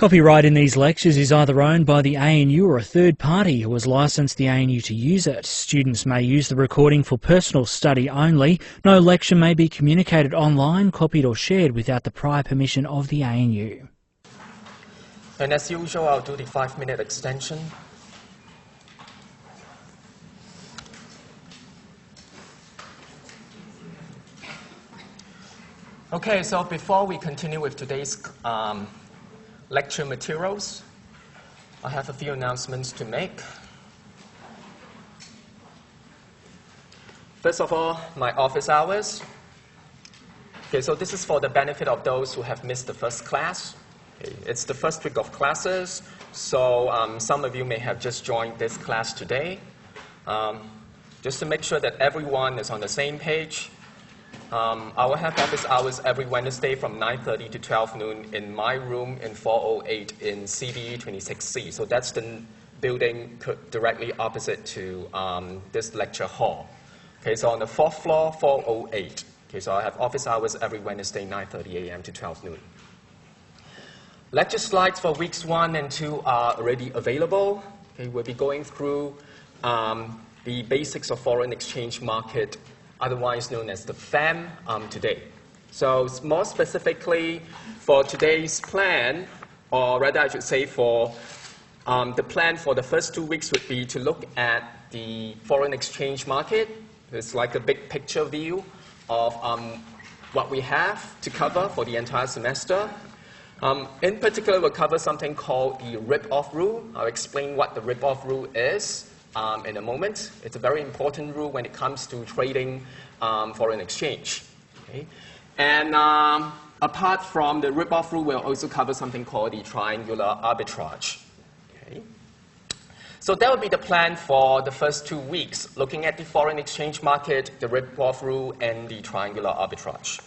Copyright in these lectures is either owned by the ANU or a third party who has licensed the ANU to use it. Students may use the recording for personal study only. No lecture may be communicated online, copied or shared without the prior permission of the ANU. And as usual, I'll do the 5-minute extension. Okay, so before we continue with today's lecture materials, I have a few announcements to make. First of all, my office hours. Okay, so this is for the benefit of those who have missed the first class. Okay, it's the first week of classes, so some of you may have just joined this class today. Just to make sure that everyone is on the same page, I will have office hours every Wednesday from 9:30 to 12 noon in my room in 408 in CBE 26C. So that's the building directly opposite to this lecture hall. Okay, so on the 4th floor, 408. Okay, so I have office hours every Wednesday, 9:30 a.m. to 12 noon. Lecture slides for weeks 1 and 2 are already available. Okay, we'll be going through the basics of foreign exchange market, otherwise known as the FAM, today. So more specifically, for today's plan, or rather I should say for the plan for the first 2 weeks would be to look at the foreign exchange market. It's like a big picture view of what we have to cover for the entire semester. In particular, we'll cover something called the rip-off rule. I'll explain what the rip-off rule is in a moment. It's a very important rule when it comes to trading foreign exchange. Okay? And apart from the rip-off rule, we'll also cover something called the triangular arbitrage. Okay? So that would be the plan for the first 2 weeks, looking at the foreign exchange market, the rip-off rule, and the triangular arbitrage.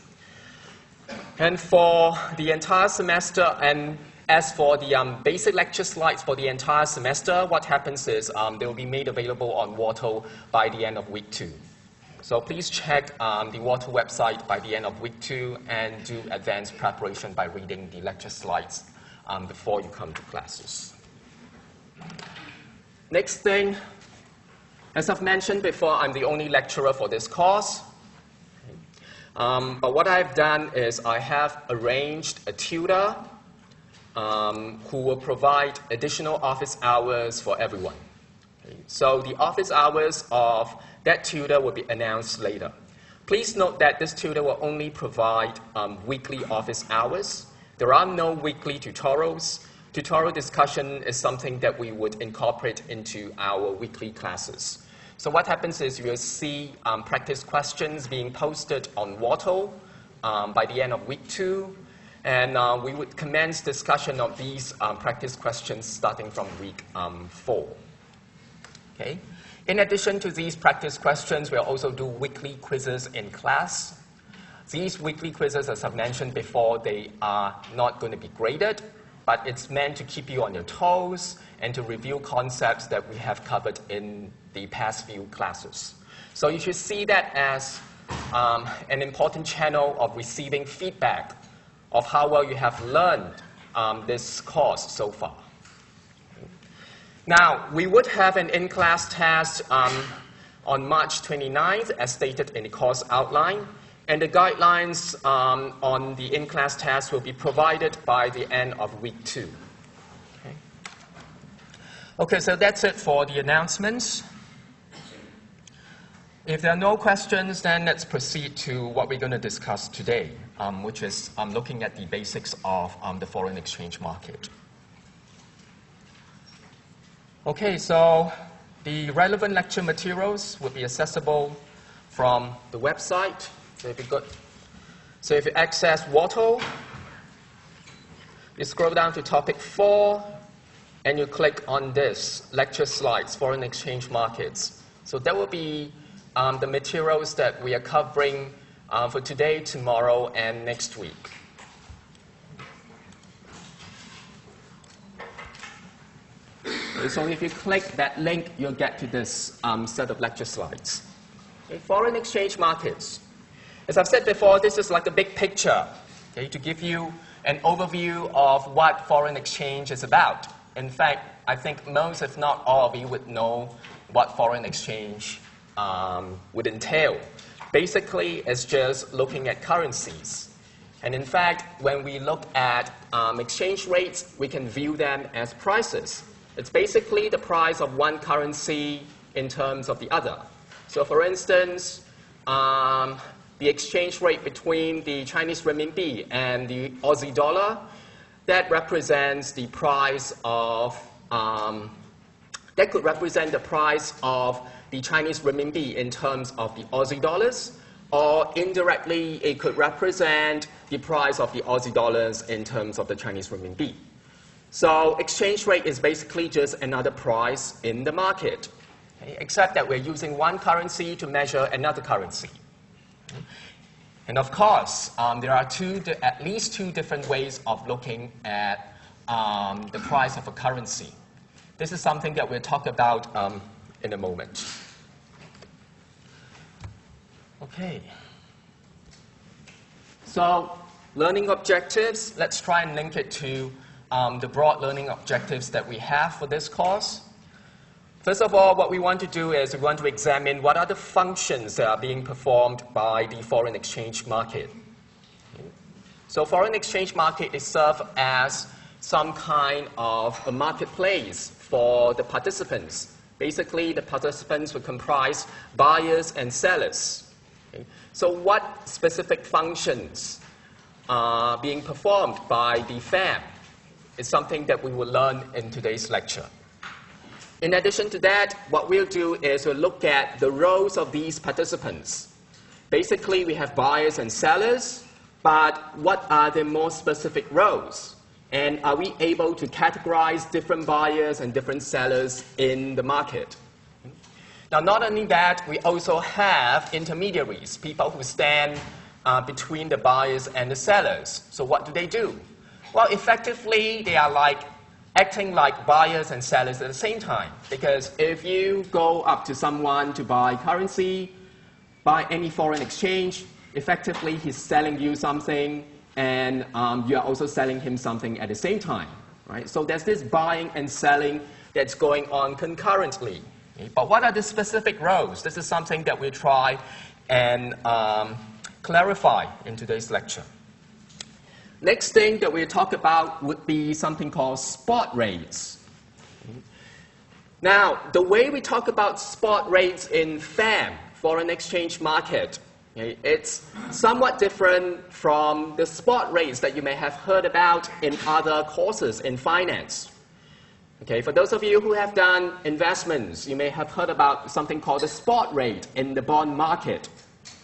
And for the entire semester, and as for the basic lecture slides for the entire semester, what happens is they will be made available on Wattle by the end of week 2. So please check the Wattle website by the end of week 2 and do advanced preparation by reading the lecture slides before you come to classes. Next thing, as I've mentioned before, I'm the only lecturer for this course. But what I've done is I have arranged a tutor who will provide additional office hours for everyone. Okay. So the office hours of that tutor will be announced later. Please note that this tutor will only provide weekly office hours. There are no weekly tutorials. Tutorial discussion is something that we would incorporate into our weekly classes. So what happens is you will see practice questions being posted on Wattle by the end of week 2. And we would commence discussion of these practice questions starting from week 4. Okay? In addition to these practice questions, we'll also do weekly quizzes in class. These weekly quizzes, as I've mentioned before, they are not going to be graded, but it's meant to keep you on your toes and to review concepts that we have covered in the past few classes. So you should see that as an important channel of receiving feedback of how well you have learned this course so far. Now, we would have an in-class test on March 29th, as stated in the course outline, and the guidelines on the in-class test will be provided by the end of week 2. Okay. Okay, so that's it for the announcements. If there are no questions, then let's proceed to what we're going to discuss today, which is looking at the basics of the foreign exchange market. Okay, so the relevant lecture materials will be accessible from the website. So if you access Wattle, you scroll down to topic 4, and you click on this, lecture slides, foreign exchange markets. So that will be the materials that we are covering for today, tomorrow, and next week. So if you click that link, you'll get to this set of lecture slides. Okay, foreign exchange markets. As I've said before, this is like a big picture, okay, to give you an overview of what foreign exchange is about. In fact, I think most, if not all of you, would know what foreign exchange would entail. Basically, it's just looking at currencies. And in fact, when we look at exchange rates, we can view them as prices. It's basically the price of one currency in terms of the other. So for instance, the exchange rate between the Chinese renminbi and the Aussie dollar, that represents the price of, that could represent the price of the Chinese renminbi in terms of the Aussie dollars, or indirectly it could represent the price of the Aussie dollars in terms of the Chinese renminbi. So exchange rate is basically just another price in the market, okay? Except that we're using one currency to measure another currency. And of course, there are at least two different ways of looking at the price of a currency. This is something that we'll talk about in a moment. Okay. So learning objectives, let's try and link it to the broad learning objectives that we have for this course. First of all, what we want to do is we want to examine what are the functions that are being performed by the foreign exchange market. Okay. So foreign exchange market is served as some kind of a marketplace for the participants. Basically, the participants will comprise buyers and sellers. Okay. So what specific functions are being performed by the FAM is something that we will learn in today's lecture. In addition to that, what we'll do is we'll look at the roles of these participants. Basically, we have buyers and sellers, but what are the more specific roles? And are we able to categorize different buyers and different sellers in the market? Now, not only that, we also have intermediaries, people who stand between the buyers and the sellers. So what do? Well, effectively, they are acting like buyers and sellers at the same time. Because if you go up to someone to buy currency, buy any foreign exchange, effectively he's selling you something, and you are also selling him something at the same time. Right? So there's this buying and selling that's going on concurrently. Okay? But what are the specific roles? This is something that we'll try and clarify in today's lecture. Next thing that we'll talk about would be something called spot rates. Now, the way we talk about spot rates in FAM, foreign exchange market, okay, it's somewhat different from the spot rates that you may have heard about in other courses in finance. Okay, for those of you who have done investments, you may have heard about something called the spot rate in the bond market.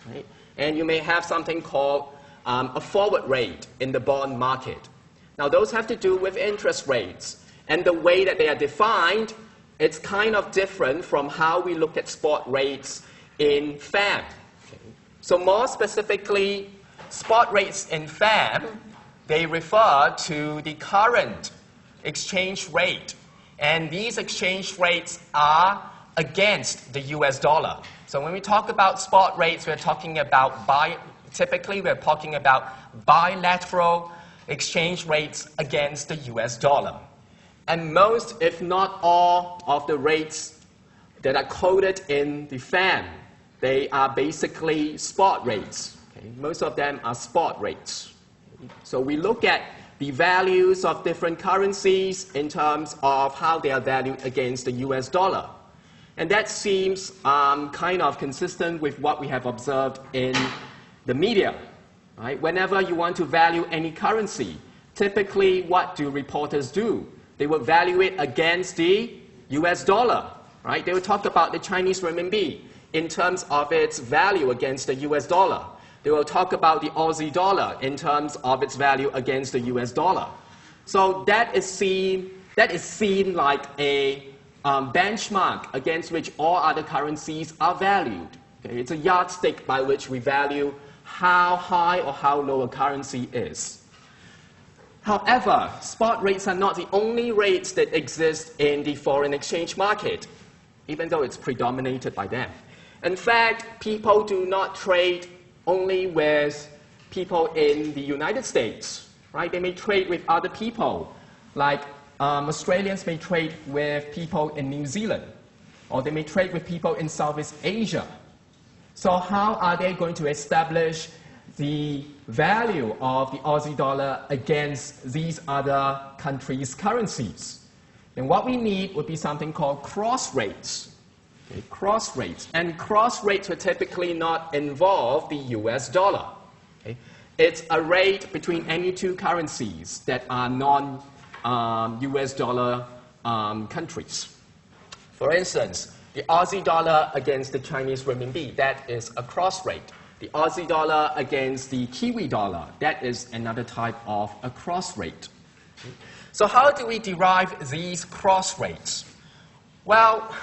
Right? And you may have something called a forward rate in the bond market. Now, those have to do with interest rates. And the way that they are defined, it's kind of different from how we look at spot rates in FAM. Okay. So more specifically, spot rates in FAM, they refer to the current exchange rate. And these exchange rates are against the US dollar. So when we talk about spot rates, we're talking about typically, we're talking about bilateral exchange rates against the US dollar. And most, if not all, of the rates that are quoted in the FAM, they are basically spot rates. Okay? Most of them are spot rates. So we look at the values of different currencies in terms of how they are valued against the US dollar. And that seems kind of consistent with what we have observed in the media. Right? Whenever you want to value any currency, typically what do reporters do? They will value it against the US dollar. Right? They will talk about the Chinese renminbi in terms of its value against the US dollar. They will talk about the Aussie dollar in terms of its value against the US dollar. So that is seen like a benchmark against which all other currencies are valued. Okay? It's a yardstick by which we value how high or how low a currency is. However, spot rates are not the only rates that exist in the foreign exchange market, even though it's predominated by them. In fact, people do not trade only with people in the United States. right? They may trade with other people, like Australians may trade with people in New Zealand, or they may trade with people in Southeast Asia. So how are they going to establish the value of the Aussie dollar against these other countries' currencies? And what we need would be something called cross rates. Okay, cross rates. And cross rates would typically not involve the US dollar. Okay? It's a rate between any two currencies that are non-US dollar countries. For instance, the Aussie dollar against the Chinese renminbi, that is a cross rate. The Aussie dollar against the Kiwi dollar, that is another type of a cross rate. So how do we derive these cross rates? Well,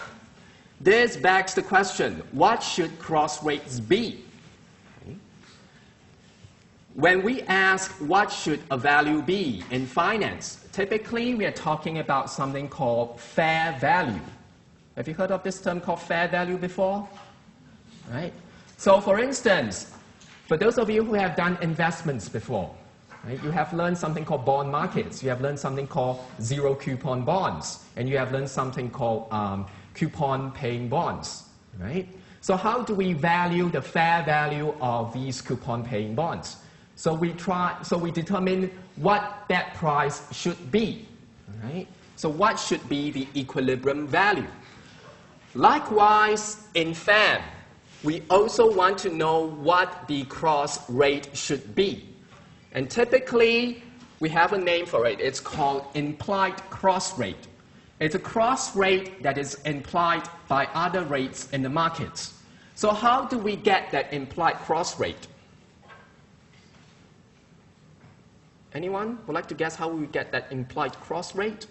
this begs the question, what should cross rates be? When we ask what should a value be in finance, typically we are talking about something called fair value. Have you heard of this term called fair value before? Right? So for instance, for those of you who have done investments before, right, you have learned something called bond markets, you have learned something called zero coupon bonds, and you have learned something called coupon paying bonds. Right? So how do we value the fair value of these coupon paying bonds? So we determine what that price should be. Right? So what should be the equilibrium value? Likewise, in FAM, we also want to know what the cross rate should be. And typically, we have a name for it. It's called implied cross rate. It's a cross rate that is implied by other rates in the markets. So how do we get that implied cross rate? Anyone would like to guess how we get that implied cross rate?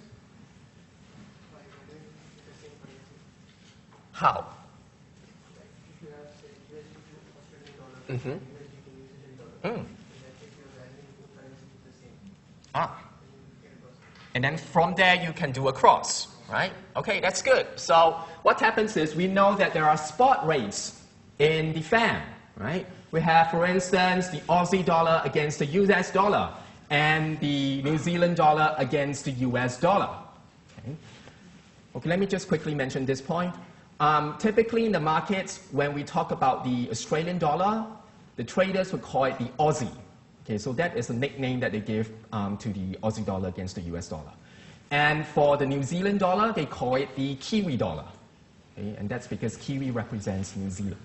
How? Mm-hmm. And then from there you can do a cross, right? Okay, that's good. So what happens is we know that there are spot rates in the FAM, right? We have, for instance, the Aussie dollar against the US dollar and the New Zealand dollar against the US dollar. Okay, let me just quickly mention this point. Typically in the markets, when we talk about the Australian dollar, the traders would call it the Aussie. Okay, so that is a nickname that they give to the Aussie dollar against the US dollar. And for the New Zealand dollar, they call it the Kiwi dollar. Okay, and that's because Kiwi represents New Zealand.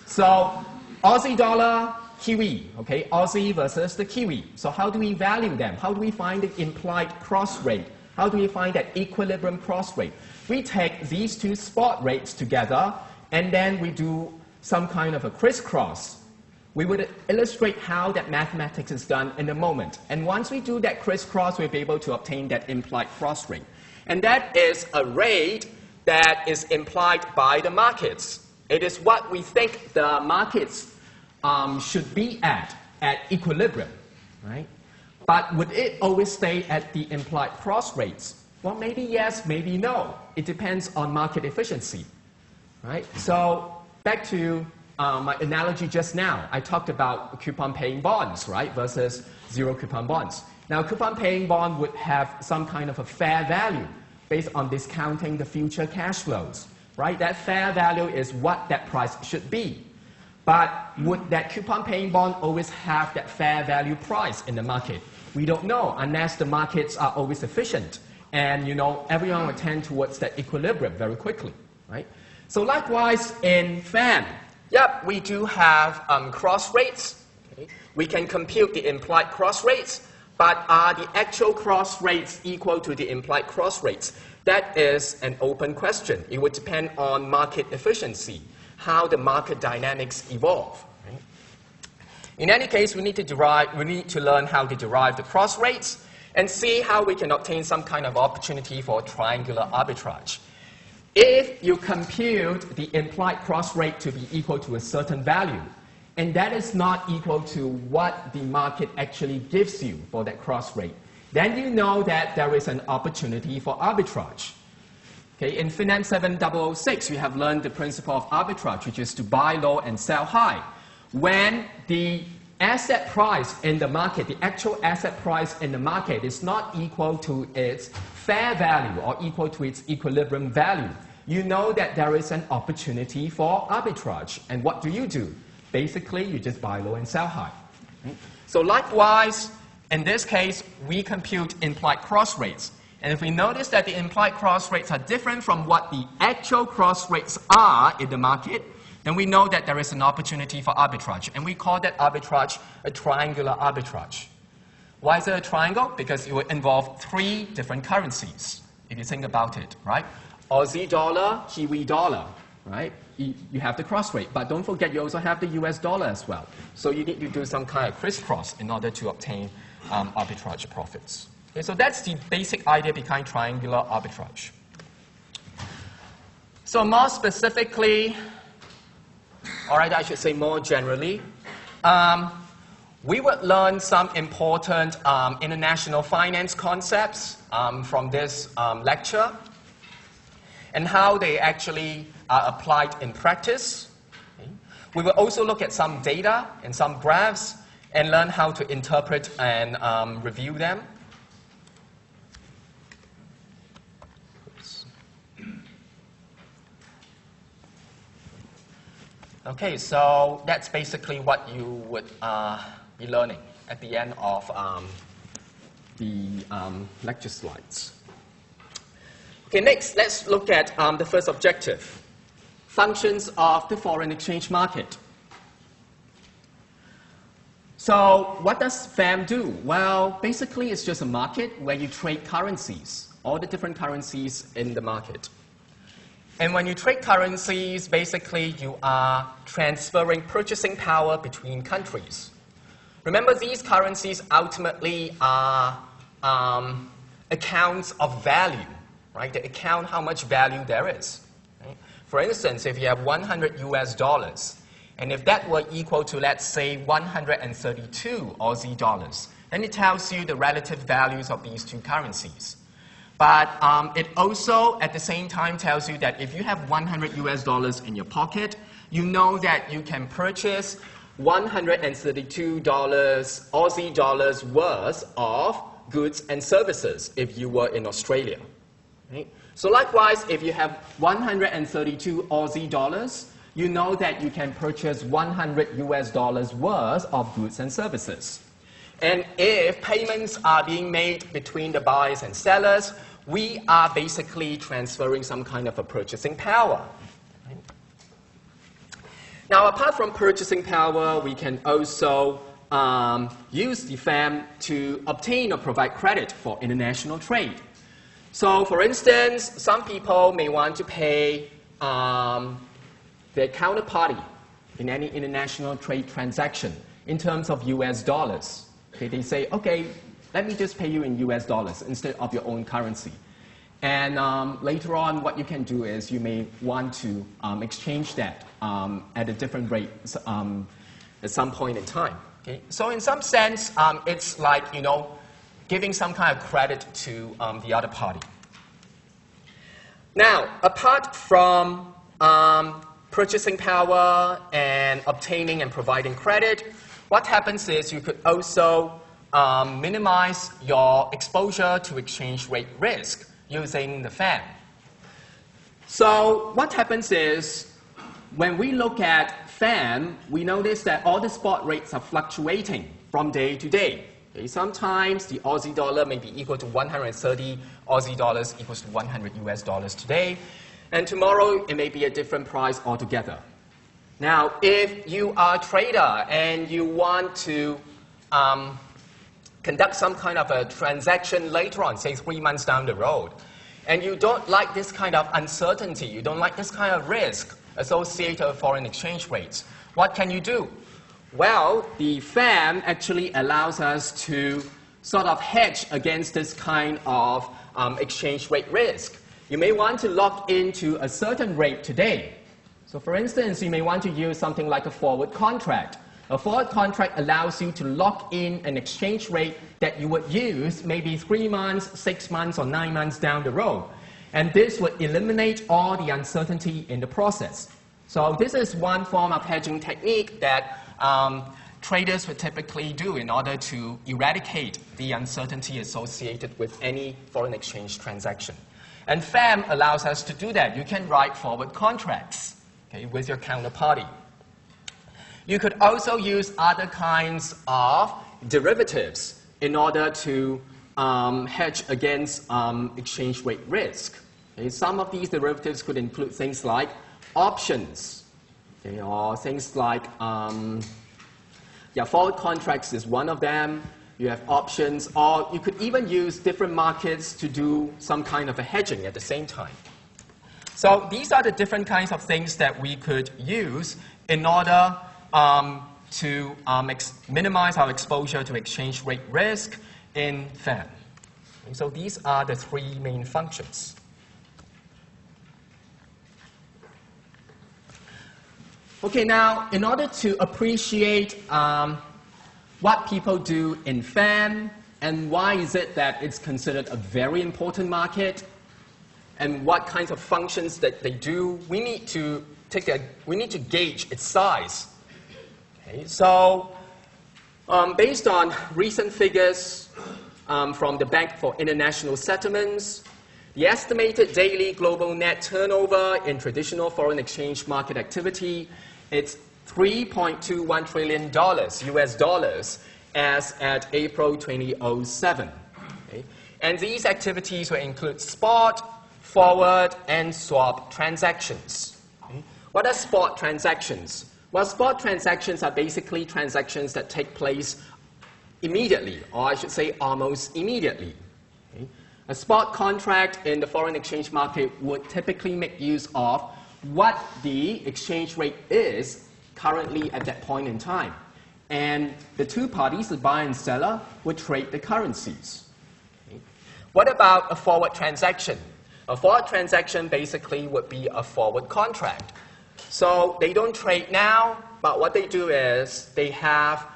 So Aussie dollar, Kiwi, okay, Aussie versus the Kiwi. So how do we value them? How do we find the implied cross rate? How do we find that equilibrium cross rate? We take these two spot rates together, and then we do some kind of a crisscross. We would illustrate how that mathematics is done in a moment. And once we do that crisscross, we'll be able to obtain that implied cross rate. And that is a rate that is implied by the markets. It is what we think the markets should be at equilibrium, right? But would it always stay at the implied cross rates? Well, maybe yes, maybe no. It depends on market efficiency, right? So back to my analogy just now. I talked about coupon paying bonds, right, versus zero coupon bonds. Now, coupon paying bond would have some kind of a fair value based on discounting the future cash flows, right? That fair value is what that price should be. But would that coupon paying bond always have that fair value price in the market? We don't know unless the markets are always efficient. And, you know, everyone will tend towards that equilibrium very quickly, right? So likewise in FAM, yep, we do have cross rates. Okay. We can compute the implied cross rates, but are the actual cross rates equal to the implied cross rates? That is an open question. It would depend on market efficiency, how the market dynamics evolve. Right? In any case, we need to learn how to derive the cross rates and see how we can obtain some kind of opportunity for triangular arbitrage. If you compute the implied cross rate to be equal to a certain value, and that is not equal to what the market actually gives you for that cross rate, then you know that there is an opportunity for arbitrage. Okay, in FinAm 7006, we have learned the principle of arbitrage, which is to buy low and sell high. When the asset price in the market, the actual asset price in the market is not equal to its fair value or equal to its equilibrium value, you know that there is an opportunity for arbitrage. And what do? Basically, you just buy low and sell high. So likewise, in this case, we compute implied cross rates. And if we notice that the implied cross rates are different from what the actual cross rates are in the market, then we know that there is an opportunity for arbitrage. And we call that arbitrage a triangular arbitrage. Why is it a triangle? Because it will involve 3 different currencies, if you think about it, right? Aussie dollar, Kiwi dollar, right? You have the cross rate, but don't forget you also have the US dollar as well. So you need to do some kind of crisscross in order to obtain arbitrage profits. Okay, so that's the basic idea behind triangular arbitrage. So more specifically, all right, I should say more generally, we would learn some important international finance concepts from this lecture and how they actually are applied in practice. Okay. We will also look at some data and some graphs and learn how to interpret and review them. Okay, so that's basically what you would be learning at the end of the lecture slides. Okay, next, let's look at the first objective, functions of the foreign exchange market. So what does FAM do? Well, basically, it's just a market where you trade currencies, all the different currencies in the market. And when you trade currencies, basically, you are transferring purchasing power between countries. Remember, these currencies ultimately are accounts of value, right? They account how much value there is. Right? For instance, if you have 100 US dollars, and if that were equal to, let's say, 132 Aussie dollars, then it tells you the relative values of these 2 currencies. But it also, at the same time, tells you that if you have 100 US dollars in your pocket, you know that you can purchase 132 Aussie dollars worth of goods and services if you were in Australia. Right? So likewise, if you have 132 Aussie dollars, you know that you can purchase 100 US dollars worth of goods and services. And if payments are being made between the buyers and sellers, we are basically transferring some kind of a purchasing power. Right? Now, apart from purchasing power, we can also use the FAM to obtain or provide credit for international trade. So, for instance, some people may want to pay their counterparty in any international trade transaction in terms of US dollars. Okay, they say, okay, let me just pay you in US dollars instead of your own currency. And later on, what you can do is you may want to exchange that at a different rate at some point in time. Okay? So in some sense, it's like, you know, giving some kind of credit to the other party. Now, apart from purchasing power and obtaining and providing credit, what happens is you could also minimize your exposure to exchange rate risk using the FAM. So what happens is when we look at FAM, we notice that all the spot rates are fluctuating from day to day. Okay, sometimes the Aussie dollar may be equal to 130 Aussie dollars equals to 100 US dollars today, and tomorrow it may be a different price altogether. Now, if you are a trader and you want to conduct some kind of a transaction later on, say 3 months down the road, and you don't like this kind of uncertainty, you don't like this kind of risk associated with foreign exchange rates, what can you do? Well, the FAM actually allows us to sort of hedge against this kind of exchange rate risk. You may want to lock into a certain rate today. So for instance, you may want to use something like a forward contract. A forward contract allows you to lock in an exchange rate that you would use maybe 3 months, 6 months, or 9 months down the road. And this would eliminate all the uncertainty in the process. So this is one form of hedging technique that traders would typically do in order to eradicate the uncertainty associated with any foreign exchange transaction. And FAM allows us to do that. You can write forward contracts, okay, with your counterparty. You could also use other kinds of derivatives in order to hedge against exchange rate risk. Okay, some of these derivatives could include things like options, okay, or things like forward contracts is one of them. You have options, or you could even use different markets to do some kind of a hedging at the same time. So these are the different kinds of things that we could use in order to minimize our exposure to exchange rate risk in FAM. And so these are the three main functions. Okay, now in order to appreciate what people do in FAM and why is it that it's considered a very important market and what kinds of functions that they do, we need to gauge its size. Okay, so based on recent figures from the Bank for International Settlements, the estimated daily global net turnover in traditional foreign exchange market activity, it's $3.21 trillion US dollars as at April 2007. Okay? And these activities will include spot, forward, and swap transactions. Okay? What are spot transactions? Well, spot transactions are basically transactions that take place immediately, or I should say almost immediately. Okay? A spot contract in the foreign exchange market would typically make use of what the exchange rate is currently at that point in time. And the two parties, the buyer and seller, would trade the currencies. Okay. What about a forward transaction? A forward transaction basically would be a forward contract. So they don't trade now, but what they do is they have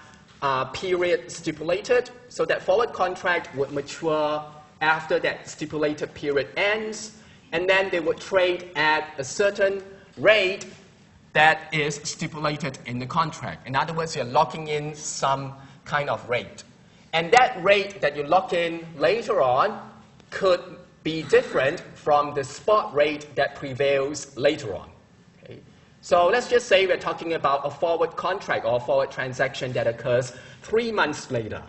a period stipulated, so that forward contract would mature after that stipulated period ends, and then they would trade at a certain rate that is stipulated in the contract. In other words, you're locking in some kind of rate. And that rate that you lock in later on could be different from the spot rate that prevails later on. Okay? So let's just say we're talking about a forward contract or a forward transaction that occurs 3 months later.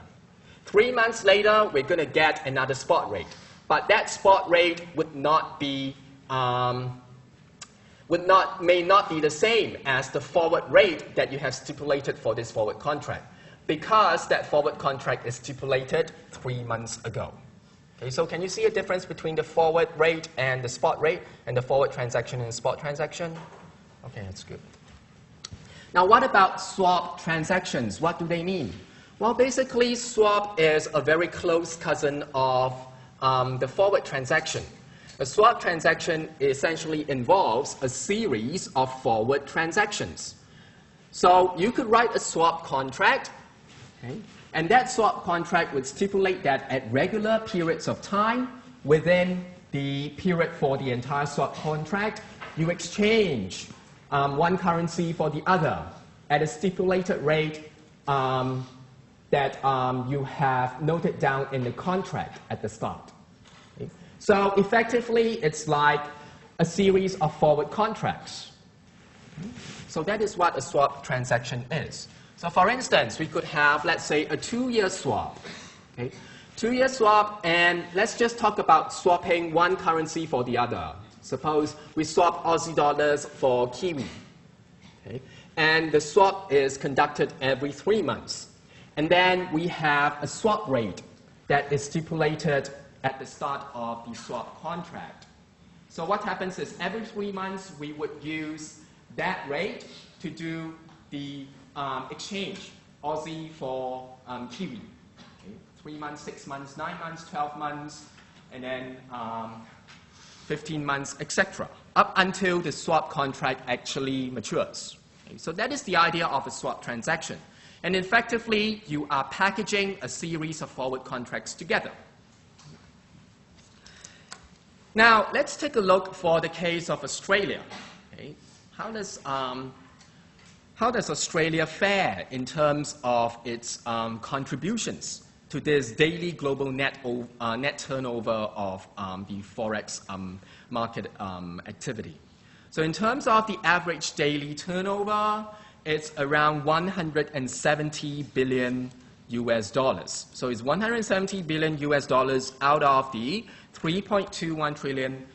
3 months later, we're going to get another spot rate. But that spot rate would not be may not be the same as the forward rate that you have stipulated for this forward contract, because that forward contract is stipulated 3 months ago. Okay, so can you see a difference between the forward rate and the spot rate, and the forward transaction and the spot transaction? Okay, that's good. Now, what about swap transactions? What do they mean? Well, basically, swap is a very close cousin of the forward transaction. A swap transaction essentially involves a series of forward transactions. So you could write a swap contract, okay, and that swap contract would stipulate that at regular periods of time within the period for the entire swap contract, you exchange one currency for the other at a stipulated rate that you have noted down in the contract at the start. Okay. So effectively, it's like a series of forward contracts. So that is what a swap transaction is. So for instance, we could have, let's say, a 2-year swap. Okay? 2-year swap, and let's just talk about swapping one currency for the other. Suppose we swap Aussie dollars for Kiwi. Okay? And the swap is conducted every 3 months. And then we have a swap rate that is stipulated at the start of the swap contract. So what happens is every 3 months we would use that rate to do the exchange, Aussie for Kiwi. Okay? 3 months, 6 months, 9 months, 12 months, and then 15 months, etc., up until the swap contract actually matures. Okay? So that is the idea of a swap transaction. And effectively, you are packaging a series of forward contracts together. Now, let's take a look for the case of Australia. Okay? How how does Australia fare in terms of its contributions to this daily global net turnover of the Forex market activity? So in terms of the average daily turnover, it's around 170 billion US dollars. So it's 170 billion US dollars out of the 3.21 trillion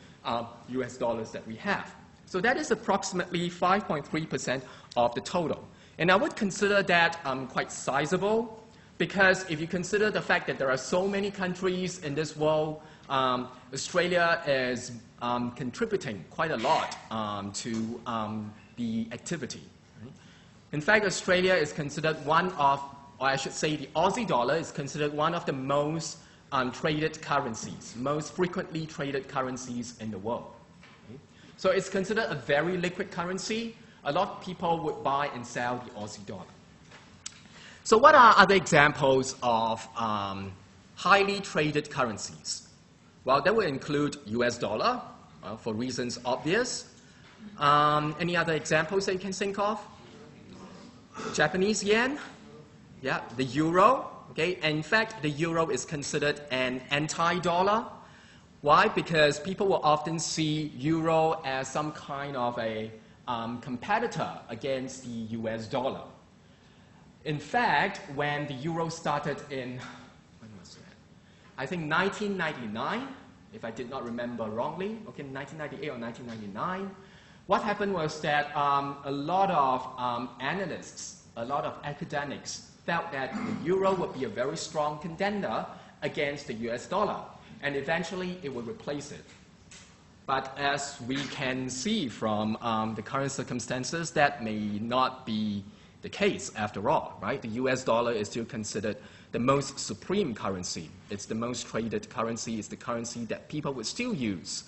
US dollars that we have. So that is approximately 5.3% of the total. And I would consider that quite sizable, because if you consider the fact that there are so many countries in this world, Australia is contributing quite a lot to the activity. Right? In fact, Australia is considered one of, or I should say the Aussie dollar is considered one of the most traded currencies, most frequently traded currencies in the world. Okay? So it's considered a very liquid currency. A lot of people would buy and sell the Aussie dollar. So what are other examples of highly traded currencies? Well, that would include US dollar, for reasons obvious. Any other examples that you can think of? Japanese yen, yeah, the euro, okay? And in fact, the euro is considered an anti-dollar. Why? Because people will often see euro as some kind of a competitor against the US dollar. In fact, when the euro started in, when was that? I think 1999, if I did not remember wrongly, okay, 1998 or 1999, what happened was that a lot of analysts, a lot of academics felt that the euro would be a very strong contender against the US dollar, and eventually it would replace it. But as we can see from the current circumstances, that may not be the case after all, right? The US dollar is still considered the most supreme currency. It's the most traded currency. It's the currency that people would still use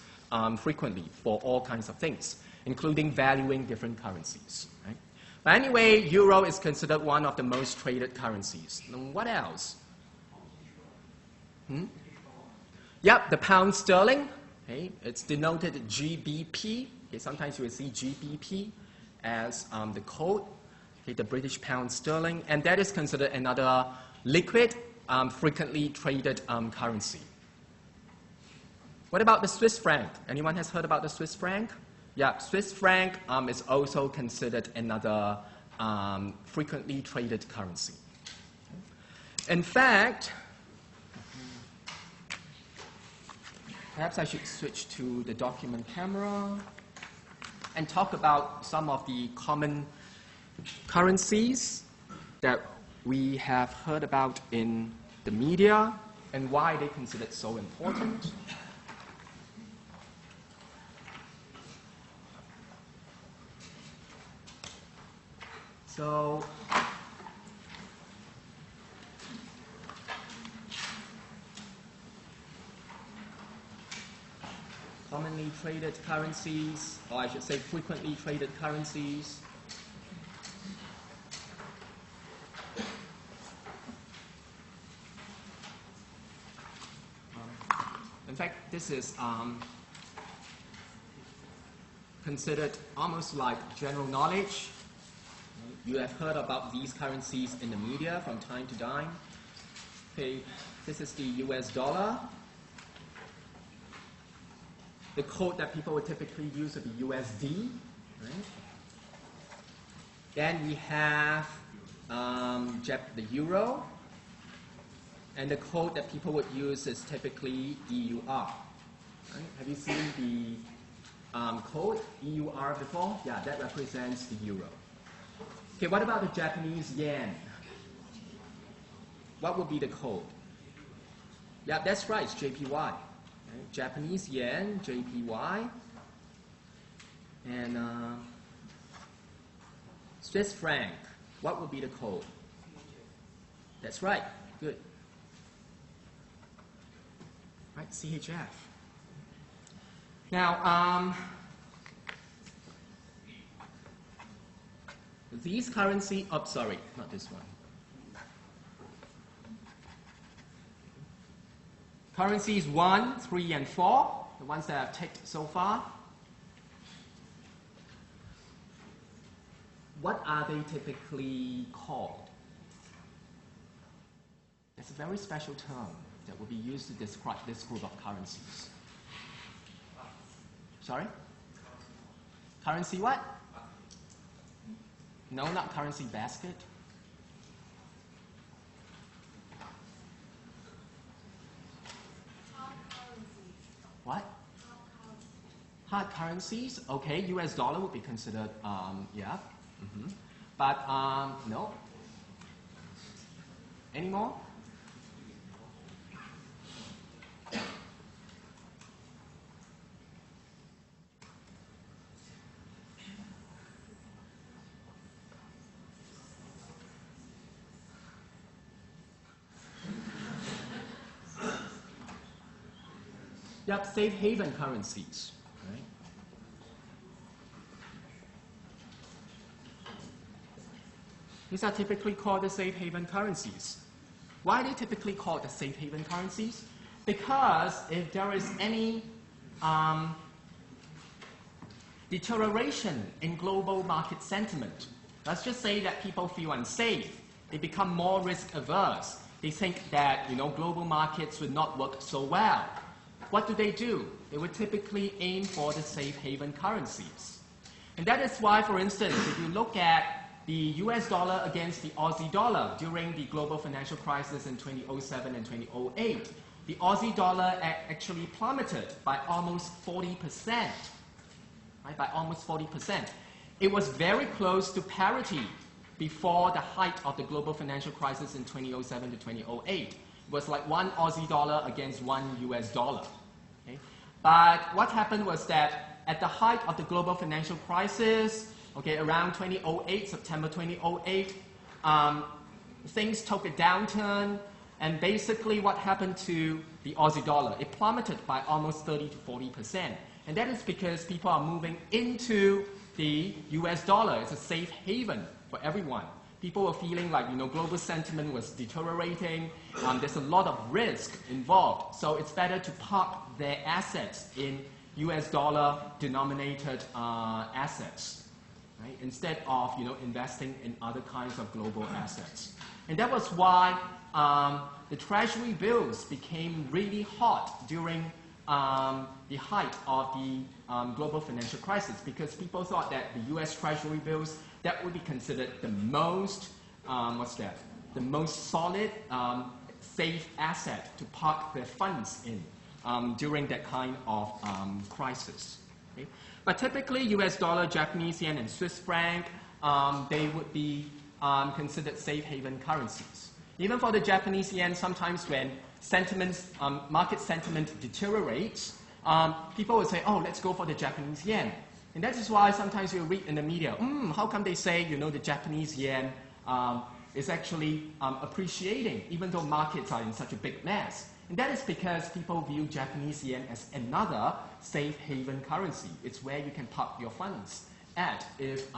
frequently for all kinds of things, including valuing different currencies, right? But anyway, euro is considered one of the most traded currencies. And what else? Yep, the pound sterling. Okay, it's denoted GBP. Okay, sometimes you will see GBP as the code, okay, the British pound sterling, and that is considered another liquid, frequently traded currency. What about the Swiss franc? Anyone has heard about the Swiss franc? Yeah, Swiss franc is also considered another frequently traded currency. In fact, perhaps I should switch to the document camera and talk about some of the common currencies that we have heard about in the media and why they're considered so important. So, commonly traded currencies, or I should say frequently traded currencies. In fact, this is considered almost like general knowledge. You have heard about these currencies in the media from time to time. Okay, this is the US dollar. The code that people would typically use would be USD. Right? Then we have the euro. And the code that people would use is typically EUR. Right? Have you seen the code EUR before? Yeah, that represents the euro. Okay, what about the Japanese yen? What would be the code? Yeah, that's right, it's JPY. Right? Japanese yen, JPY. And Swiss franc, what would be the code? That's right, good. Right, CHF. Now, these currency, oh, sorry, not this one. Currencies 1, 3, and 4, the ones that I've ticked so far. what are they typically called? It's a very special term that will be used to describe this group of currencies. Sorry? Currency what? No, not currency basket. What? Hard currencies. Okay, US dollar would be considered, yeah. But no. Any more? Yep, safe haven currencies. Right? These are typically called the safe haven currencies. Why are they typically called the safe haven currencies? Because if there is any deterioration in global market sentiment, let's just say that people feel unsafe, they become more risk averse, they think that global markets would not work so well. What do? They would typically aim for the safe haven currencies. And that is why, for instance, if you look at the US dollar against the Aussie dollar during the global financial crisis in 2007 and 2008, the Aussie dollar actually plummeted by almost 40%. Right, by almost 40%. It was very close to parity before the height of the global financial crisis in 2007 to 2008. It was like one Aussie dollar against one US dollar. Okay? But what happened was that at the height of the global financial crisis, okay, around 2008, September 2008, things took a downturn, and basically what happened to the Aussie dollar? It plummeted by almost 30 to 40%. And that is because people are moving into the US dollar. It's a safe haven for everyone. People were feeling like global sentiment was deteriorating. There's a lot of risk involved. So it's better to park their assets in US dollar denominated assets, right? Instead of investing in other kinds of global assets. And that was why the treasury bills became really hot during the height of the global financial crisis, because people thought that the US Treasury bills, that would be considered the most, the most solid, safe asset to park their funds in during that kind of crisis. Okay? But typically, US dollar, Japanese yen, and Swiss franc, they would be considered safe haven currencies. Even for the Japanese yen, sometimes when market sentiment deteriorates, people will say, oh, let's go for the Japanese yen. And that is why sometimes you read in the media, how come they say, the Japanese yen is actually appreciating, even though markets are in such a big mess. And that is because people view Japanese yen as another safe haven currency. It's where you can park your funds at if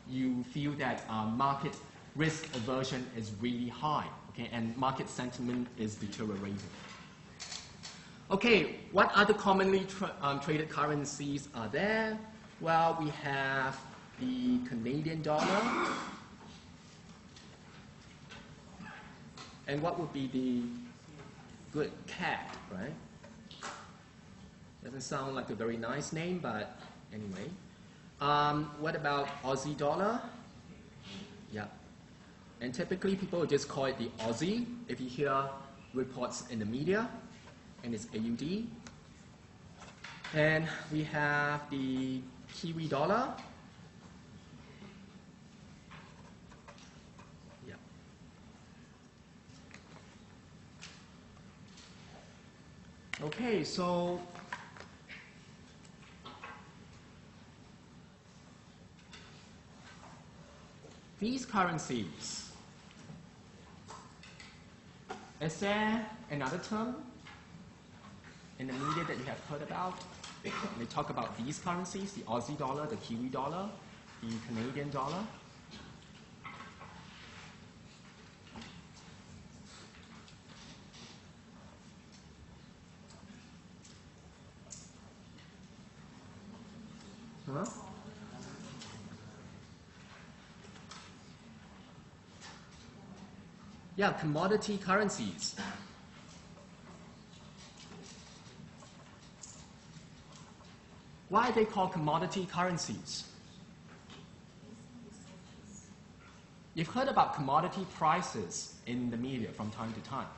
you feel that market risk aversion is really high. Okay, and market sentiment is deteriorating. Okay, what other commonly traded currencies are there? Well, we have the Canadian dollar. And what would be the good CAD, right? Doesn't sound like a very nice name, but anyway. What about Aussie dollar? Yeah. And typically, people will just call it the Aussie if you hear reports in the media, and it's AUD. And we have the Kiwi dollar. Yeah. Okay, so these currencies. Is there another term in the media that you have heard about? They talk about these currencies, the Aussie dollar, the Kiwi dollar, the Canadian dollar. Huh? Yeah, commodity currencies. Why are they called commodity currencies? You've heard about commodity prices in the media from time to time.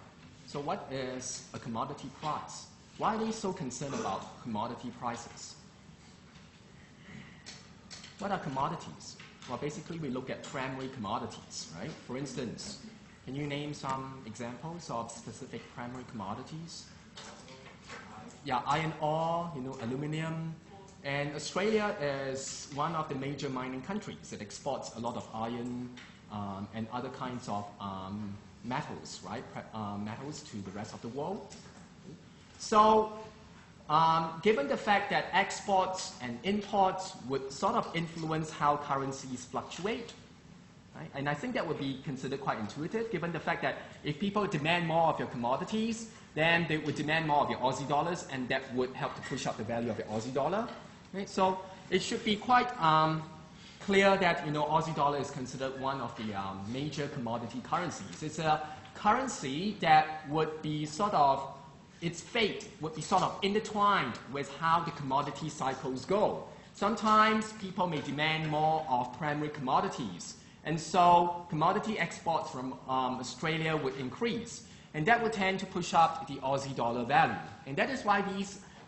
So what is a commodity price? Why are they so concerned about commodity prices? What are commodities? Well, basically we look at primary commodities, right? For instance, can you name some examples of specific primary commodities? Yeah, iron ore, aluminum. And Australia is one of the major mining countries. It exports a lot of iron and other kinds of metals, right? Metals to the rest of the world. So, given the fact that exports and imports would sort of influence how currencies fluctuate, right? And I think that would be considered quite intuitive, given the fact that if people demand more of your commodities, then they would demand more of your Aussie dollars, and that would help to push up the value of your Aussie dollar. Right? So it should be quite clear that Aussie dollar is considered one of the major commodity currencies. It's a currency that would be sort of, its fate would be sort of intertwined with how the commodity cycles go. Sometimes people may demand more of primary commodities, and so commodity exports from Australia would increase, and that would tend to push up the Aussie dollar value. And that is why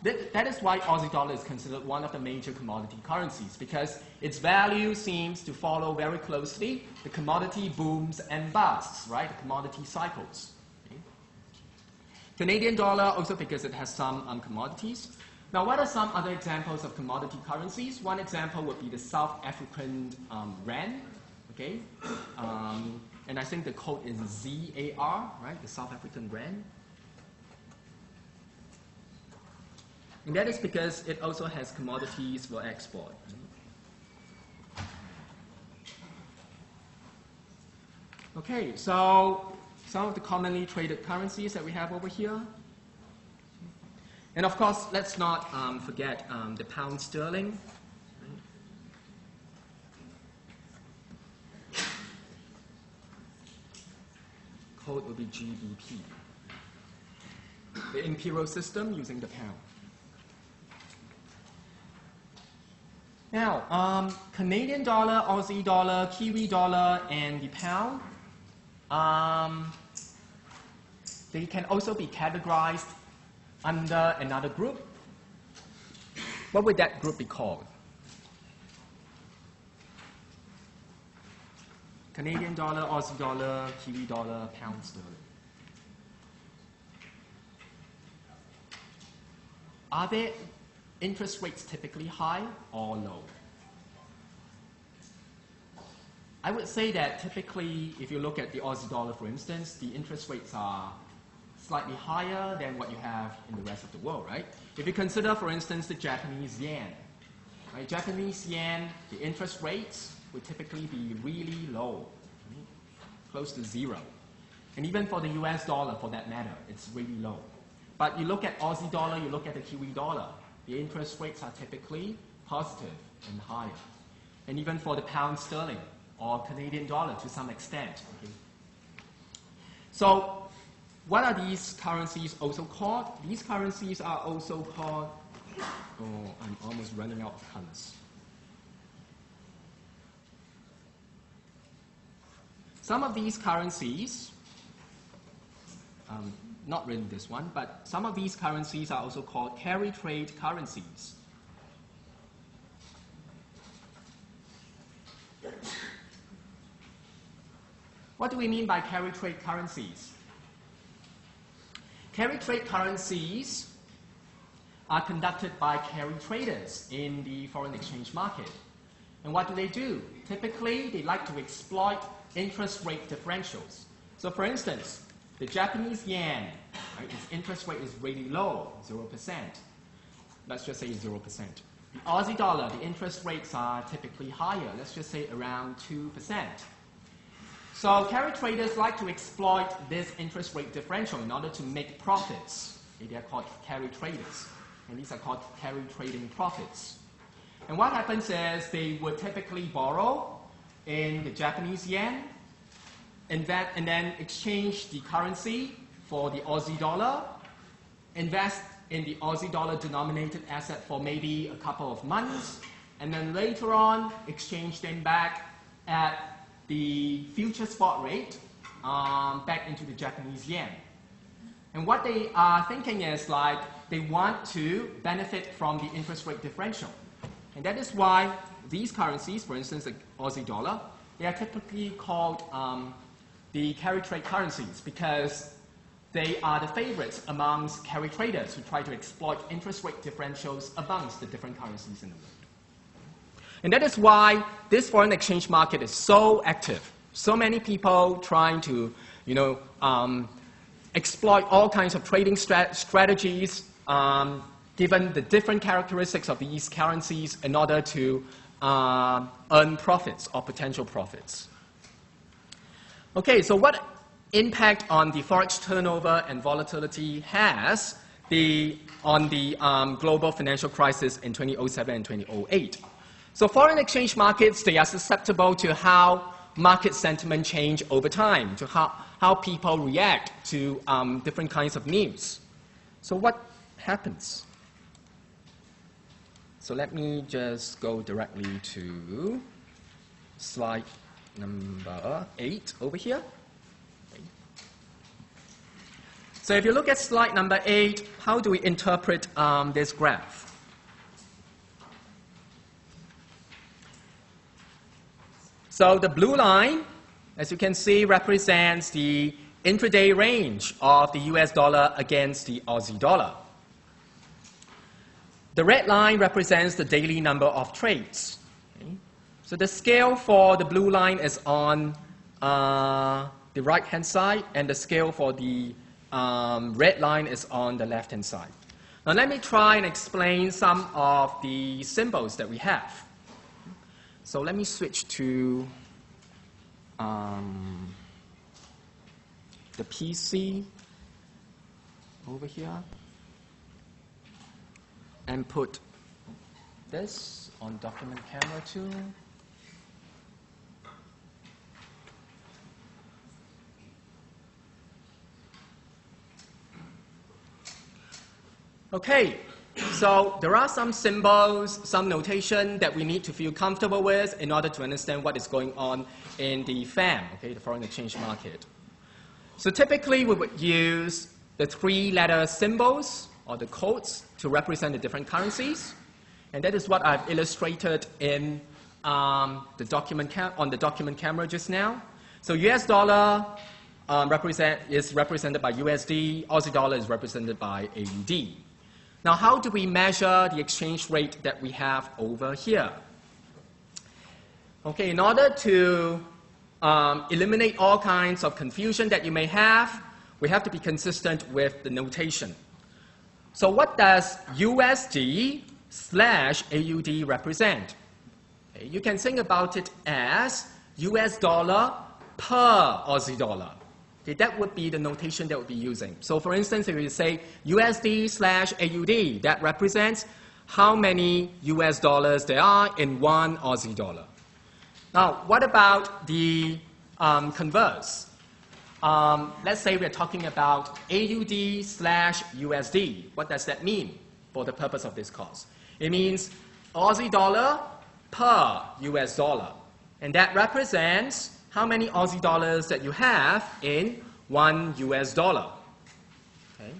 Aussie dollar is considered one of the major commodity currencies, because its value seems to follow very closely the commodity booms and busts, right? The commodity cycles. Okay. Canadian dollar also because it has some commodities. Now, what are some other examples of commodity currencies? One example would be the South African rand. Okay, and I think the code is ZAR, right? The South African rand. And that is because it also has commodities for export. Okay, so some of the commonly traded currencies that we have over here. And of course, let's not forget the pound sterling. Code will be GBP. The imperial system using the pound. Now, Canadian dollar, Aussie dollar, Kiwi dollar, and the pound, they can also be categorized under another group. What would that group be called? Canadian dollar, Aussie dollar, Kiwi dollar, pound sterling. Are their interest rates typically high or low? I would say that typically, if you look at the Aussie dollar, for instance, the interest rates are slightly higher than what you have in the rest of the world, right? If you consider, for instance, the Japanese yen, right? Japanese yen, the interest rates would typically be really low, right? Close to zero. And even for the US dollar, for that matter, it's really low. But you look at Aussie dollar, you look at the Kiwi dollar, the interest rates are typically positive and higher. And even for the pound sterling or Canadian dollar to some extent. Okay? So what are these currencies also called? These currencies are also called, oh, I'm almost running out of colors. Some of these currencies, not really this one, but some of these currencies are also called carry trade currencies. What do we mean by carry trade currencies? Carry trade currencies are conducted by carry traders in the foreign exchange market. And what do? Typically, they like to exploit interest rate differentials. So for instance, the Japanese yen, right, its interest rate is really low, 0%. Let's just say 0%. The Aussie dollar, the interest rates are typically higher. Let's just say around 2%. So carry traders like to exploit this interest rate differential in order to make profits. Okay, they are called carry traders. And these are called carry trading profits. And what happens is they would typically borrow in the Japanese yen, and then exchange the currency for the Aussie dollar, invest in the Aussie dollar denominated asset for maybe a couple of months, and then later on exchange them back at the future spot rate back into the Japanese yen. And what they are thinking is like they want to benefit from the interest rate differential. And that is why these currencies, for instance the Aussie dollar, they are typically called the carry trade currencies because they are the favorites amongst carry traders who try to exploit interest rate differentials amongst the different currencies in the world. And that is why this foreign exchange market is so active. So many people trying to, exploit all kinds of trading strategies given the different characteristics of these currencies in order to earn profits or potential profits. Okay, so what impact on the forex turnover and volatility has on the global financial crisis in 2007 and 2008? So foreign exchange markets, they are susceptible to how market sentiment change over time, to how people react to different kinds of news. So what happens? So let me just go directly to slide number 8 over here. So if you look at slide number 8, how do we interpret this graph? So the blue line, as you can see, represents the intraday range of the US dollar against the Aussie dollar. The red line represents the daily number of trades. Okay. So the scale for the blue line is on the right-hand side, and the scale for the red line is on the left-hand side. Now let me try and explain some of the symbols that we have. So let me switch to the PC over here and put this on document camera too. Okay, so there are some symbols, some notation that we need to feel comfortable with in order to understand what is going on in the FAM, okay, the foreign exchange market. So typically we would use the 3-letter symbols or the codes to represent the different currencies. And that is what I've illustrated in on the document camera just now. So US dollar is represented by USD, Aussie dollar is represented by AUD. Now, how do we measure the exchange rate that we have over here? Okay, in order to eliminate all kinds of confusion that you may have, we have to be consistent with the notation. So what does USD/AUD represent? Okay, you can think about it as US dollar per Aussie dollar. Okay, that would be the notation that we'll be using. So for instance, if we say USD/AUD, that represents how many US dollars there are in one Aussie dollar. Now, what about the converse? Let's say we're talking about AUD/USD. What does that mean for the purpose of this course? It means Aussie dollar per US dollar. And that represents how many Aussie dollars that you have in one US dollar. Okay.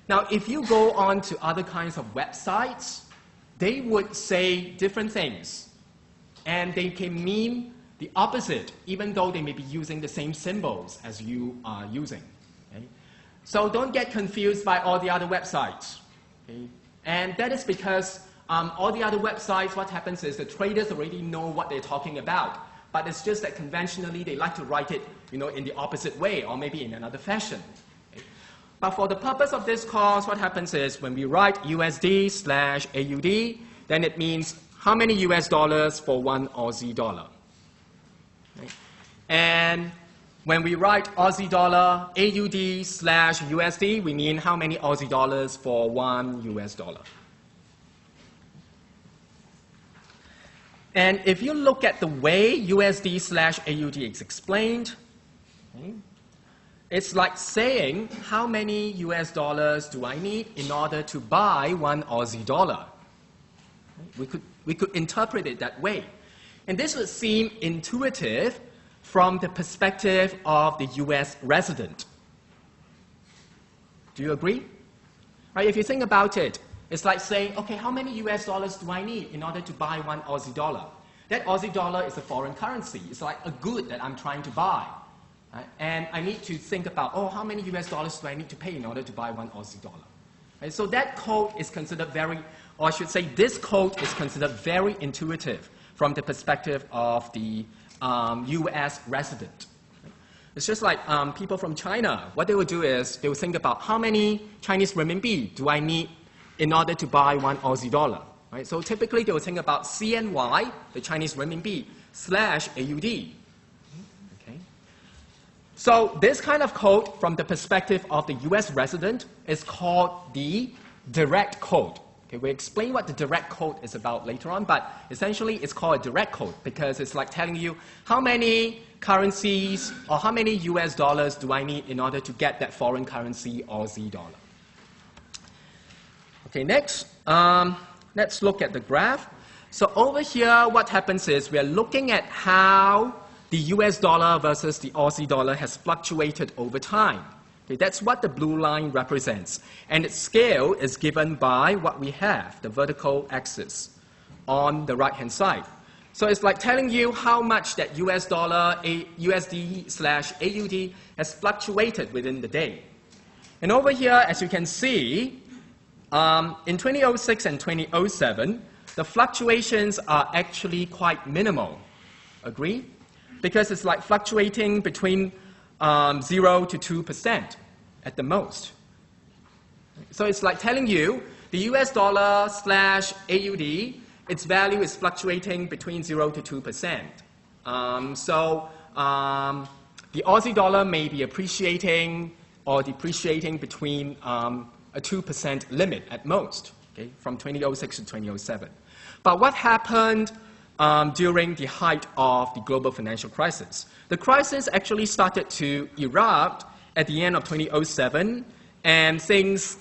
Now, if you go on to other kinds of websites, they would say different things. And they can mean the opposite, even though they may be using the same symbols as you are using. Okay. So don't get confused by all the other websites. Okay. And that is because all the other websites, what happens is the traders already know what they're talking about. But it's just that conventionally they like to write it, in the opposite way or maybe in another fashion. Okay. But for the purpose of this course, what happens is when we write USD/AUD, then it means how many US dollars for one Aussie dollar. Okay. And when we write Aussie dollar AUD/USD, we mean how many Aussie dollars for one US dollar. And if you look at the way USD/AUD is explained, Okay. It's like saying, how many US dollars do I need in order to buy 1 Aussie dollar? We could interpret it that way. And this would seem intuitive from the perspective of the US resident. Do you agree? Right, if you think about it, it's like saying, okay, how many US dollars do I need in order to buy 1 Aussie dollar? That Aussie dollar is a foreign currency. It's like a good that I'm trying to buy. Right? And I need to think about, oh, how many US dollars do I need to pay in order to buy 1 Aussie dollar? Right? So that code is considered very, or I should say this code is considered very intuitive from the perspective of the US resident. It's just like people from China. What they would do is they would think about how many Chinese renminbi do I need in order to buy 1 Aussie dollar. Right? So typically they would think about CNY, the Chinese renminbi, / AUD. Okay? So this kind of code from the perspective of the US resident is called the direct code. Okay, we'll explain what the direct code is about later on, but essentially it's called a direct code because it's like telling you how many currencies or how many US dollars do I need in order to get that foreign currency Aussie dollar. Okay, next, let's look at the graph. So over here, what happens is we are looking at how the US dollar versus the Aussie dollar has fluctuated over time. Okay, that's what the blue line represents. And its scale is given by what we have, the vertical axis, on the right-hand side. So it's like telling you how much that US dollar, USD / AUD has fluctuated within the day. And over here, as you can see, in 2006 and 2007, the fluctuations are actually quite minimal. Agree? Because it's like fluctuating between 0 to 2% at the most. So it's like telling you the US dollar / AUD, its value is fluctuating between 0 to 2%. The Aussie dollar may be appreciating or depreciating between a 2% limit at most, okay, from 2006 to 2007. But what happened during the height of the global financial crisis? The crisis actually started to erupt at the end of 2007, and things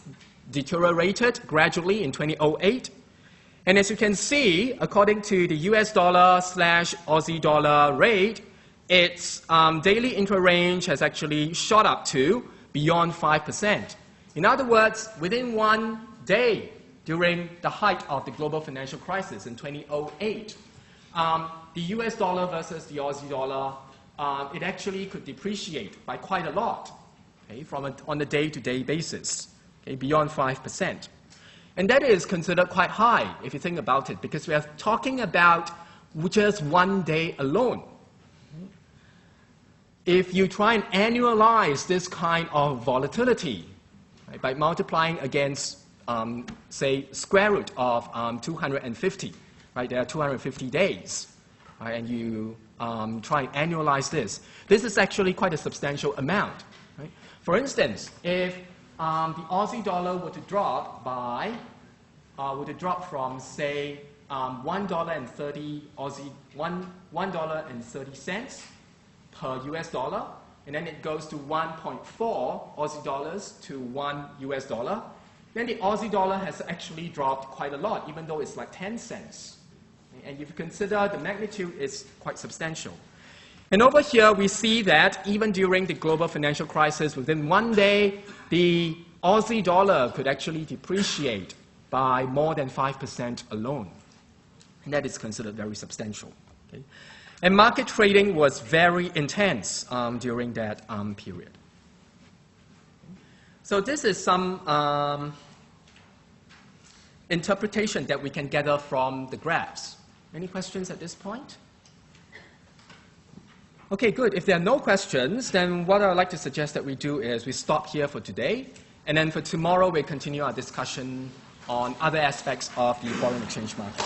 deteriorated gradually in 2008. And as you can see, according to the US dollar / Aussie dollar rate, its daily intra-range has actually shot up to beyond 5%. In other words, within one day during the height of the global financial crisis in 2008, the US dollar versus the Aussie dollar, it actually could depreciate by quite a lot, okay, on a day-to-day basis, okay, beyond 5%. And that is considered quite high if you think about it, because we are talking about just one day alone. If you try and annualize this kind of volatility, right, by multiplying against, say, square root of 250, right, there are 250 days, right, and you try and annualize this, this is actually quite a substantial amount. Right? For instance, if the Aussie dollar were to drop by, from, say, $1.30 per US dollar, and then it goes to 1.4 Aussie dollars to 1 US dollar, then the Aussie dollar has actually dropped quite a lot, even though it's like 10 cents. And if you consider the magnitude, it's quite substantial. And over here, we see that even during the global financial crisis, within one day, the Aussie dollar could actually depreciate by more than 5% alone. And that is considered very substantial. Okay? And market trading was very intense during that period. So this is some interpretation that we can gather from the graphs. Any questions at this point? Okay, good. If there are no questions, then what I would like to suggest that we do is we stop here for today, and then for tomorrow we'll continue our discussion on other aspects of the foreign exchange market.